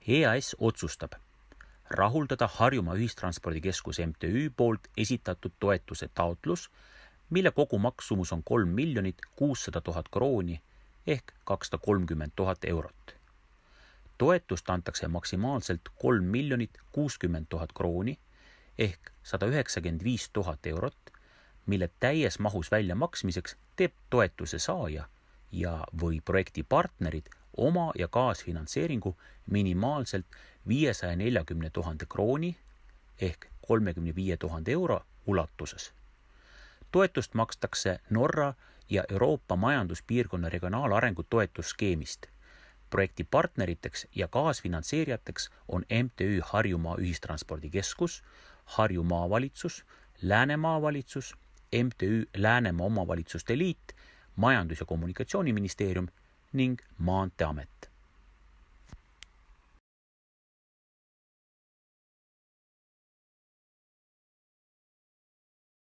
EAS otsustab rahuldada Harjumaa Ühistranspordikeskuse MTÜ poolt esitatud toetuse taotlus, mille kogumaksumus on 3 600 000 krooni ehk 230 000 eurot. Toetust antakse maksimaalselt 3 060 000 krooni ehk 195 000 eurot, mille täies mahus väljamaksmiseks teeb toetuse saaja ja või projekti partnerid oma ja kaasfinantseeringu minimaalselt 540 000 krooni ehk 35 000 euro ulatuses. Toetust makstakse Norra ja Euroopa majanduspiirkonna regionaalarengu toetusskeemist. Projekti partneriteks ja kaasfinantseerijateks on MTÜ Harjumaa Ühistranspordikeskus, Harju Maavalitsus, Lääne Maavalitsus, MTÜ Läänemaa Omavalitsuste Liit, Majandus- ja Kommunikatsiooniministeerium ning Maanteeamet.